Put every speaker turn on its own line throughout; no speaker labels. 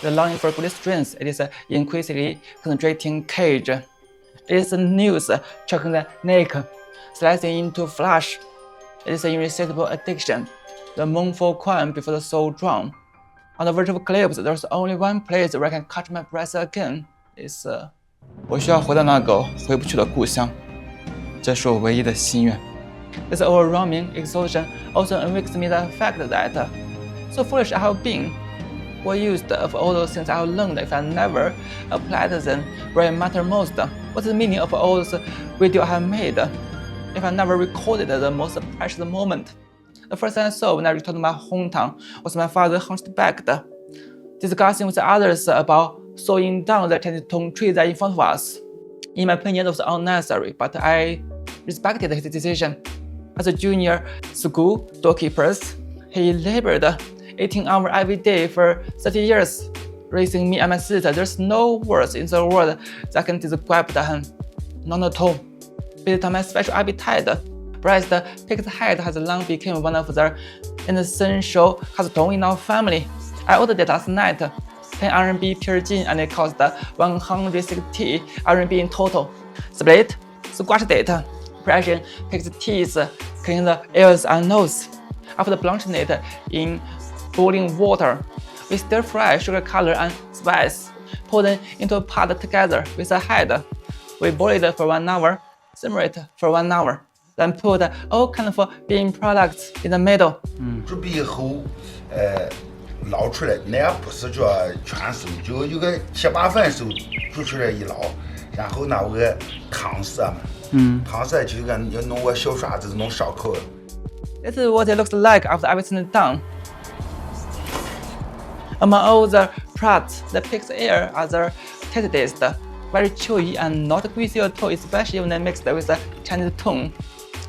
The longing for good strength, it is increasingly concentrating cage. It is the news choking the neck, slicing into flesh. It is an irresistible addiction, the mournful cry before the soul drown. On the verge of eclipse, there's only one place where I can catch my breath again. It's 我需要回到那个回不去的故乡，这是我唯一的心愿。This overwhelming exhaustion also convicts me the fact that so foolish I have been. What used of all those things I have learned if I never applied them where it mattered most? What's the meaning of all those videos I have made if I never recorded the most precious moment? The first thing I saw when I returned to my hometown was my father hunchbacked, discussing with others about sawing down the tented tree that in front of us. In my opinion, it was unnecessary, but I respected his decision. As a junior school doorkeeper, he labored 18 hours every day for 30 years, raising me and my sister. There's no words in the world that can describe him. None at all. Based on my special appetite, breast pig's head has long become one of the essential custom in our family. I ordered it last night. 10 RMB pure gin and it cost 160 RMB in total. Split, squashed it, brushing pig's teeth, clean the ears and nose. After blanching it in boiling water, we stir fry sugar color and spice, pour them into a pot together with the head. We boil it for 1 hour, simmer it for 1 hour, then put all kinds of bean products in the middle.
煮毕以后，捞出来，那也不是叫全熟，就有个7、8分熟，煮出来一捞，然后拿个汤色嘛，汤色就跟要弄个小刷子弄烧烤。
This is what it looks like after everything is done. Among all the products, the pig's ear are the tastiest, very chewy and not greasy at all, especially when mixed with the Chinese tongue.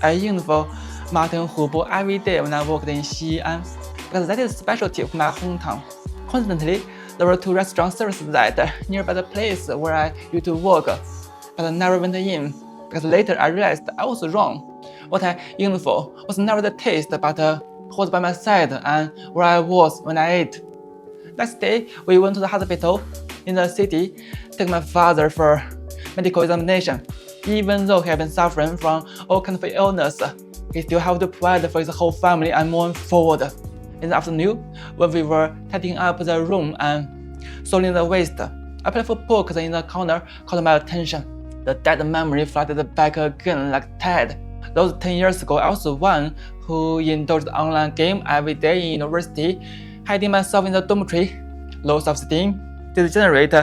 I yearned for mutton hubo every day when I worked in Xi'an, because that is a specialty of my hometown. Coincidentally, there were 2 restaurant services that nearby the place where I used to work, but I never went in, because later I realized I was wrong. What I yearned for was never the taste, but who was by my side and where I was when I ate. Next day, we went to the hospital in the city to take my father for medical examination. Even though he had been suffering from all kinds of illness, he still had to provide for his whole family and move forward. In the afternoon, when we were tidying up the room and sorting the waste, a playful book in the corner caught my attention. The dead memory flooded back again like tide. Those 10 years ago, I was the one who indulged online game every day in university, hiding myself in the dormitory, low self-esteem, degenerate,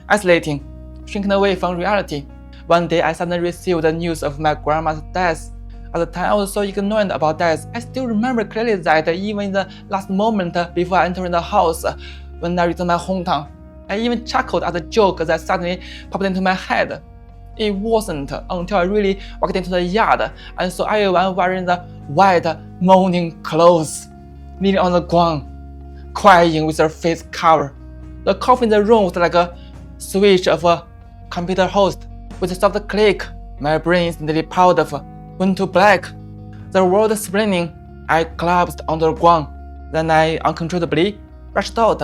isolating, shrinking away from reality. One day, I suddenly received the news of my grandma's death. At the time, I was so ignorant about death. I still remember clearly that even in the last moment before entering the house, when I returned to my hometown, I even chuckled at the joke that suddenly popped into my head. It wasn't until I really walked into the yard and saw everyone wearing the white mourning clothes, kneeling on the ground, crying with their face covered. The coffee in the room was like a switch of a computer host. With a soft click, my brain instantly powered off, went to black. The world spinning, I collapsed on the ground. Then I uncontrollably rushed out,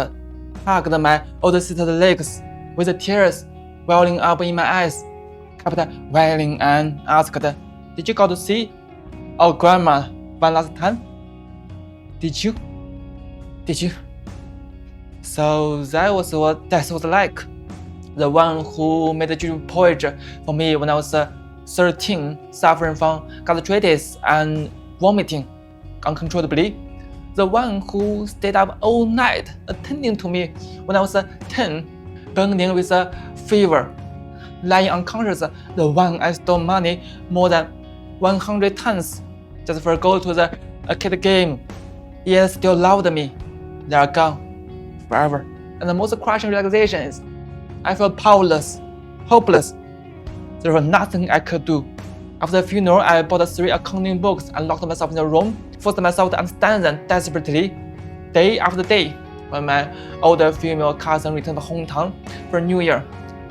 hugged my older sister's legs, with the tears welling up in my eyes. Kept wailing and asked, "Did you go to see our grandma one last time? Did you? So that was what death was like. The one who made a dream porridge for me when I was 13, suffering from gastritis and vomiting uncontrollably. The one who stayed up all night attending to me when I was 10, burning with a fever. Lying unconscious, the one I stole money more than 100 times just for go to the arcade game. Yet still loved me. They are gone forever. And the most crushing realization is I felt powerless, hopeless. There was nothing I could do. After the funeral, I bought 3 accounting books and locked myself in a room, forced myself to understand them desperately, day after day. When my older female cousin returned to hometown for New Year,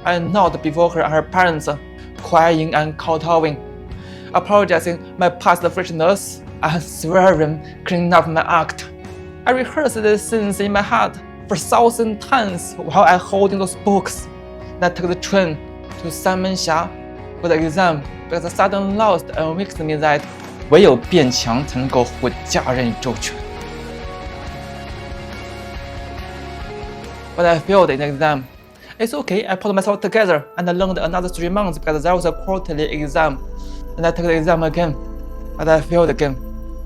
I knelt before her and her parents, crying and kowtowing, apologizing my past foolishness and swearing, cleaning up my act. I rehearsed these scenes in my head, for 1,000 times while I holding those books. And I took the train to 三门峡 for the exam because the sudden loss convinced me that 唯有变强才能够护家人于周全。But I failed in the exam. It's okay, I pulled myself together and I learned another 3 months because there was a quarterly exam. And I took the exam again, but I failed again.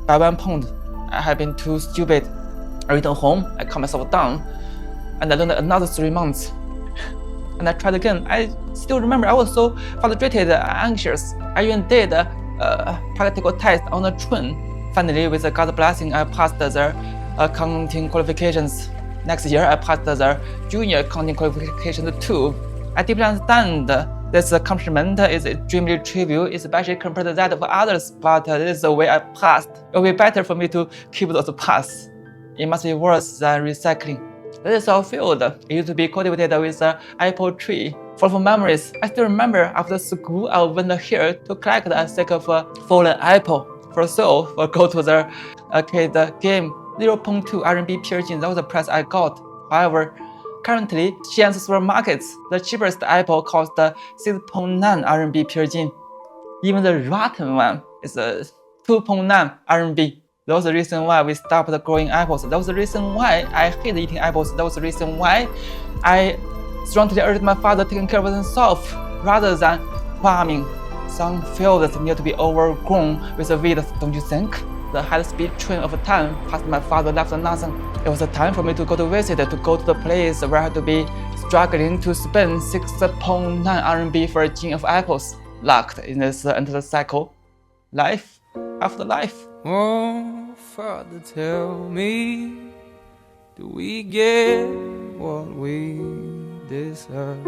By 1 pound, I had been too stupid. I returned home, I calmed myself down, and I learned another 3 months. And I tried again. I still remember I was so frustrated and anxious. I even did a practical test on the train. Finally, with God's blessing, I passed the accounting qualifications. Next year, I passed the junior accounting qualifications too. I deeply understand this accomplishment is extremely trivial, especially compared to that of others, but this is the way I passed. It will be better for me to keep those paths. It must be worse than recycling. This is our field. It used to be cultivated with an apple tree. Full of memories. I still remember after school, I went here to collect a sack of fallen apple. For so, we'll go to the arcade game. 0.2 RMB per斤, that was the price I got. However, currently, Xi'an's supermarkets, the cheapest apple cost 6.9 RMB per斤. Even the rotten one is 2.9 RMB. That was the reason why we stopped growing apples. That was the reason why I hate eating apples. That was the reason why I strongly urged my father taking care of himself rather than farming. Some fields need to be overgrown with weeds, don't you think? The high-speed train of time past my father left nothing. It was time for me to go to visit, to go to the place where I had to be struggling to spend 6.9 RMB for a tin of apples. Locked in this endless cycle. Life after life.
Oh, Father, tell me, do we get what we deserve?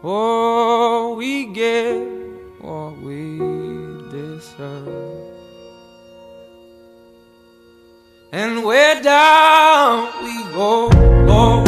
Oh, we get what we deserve. And where down we go, oh.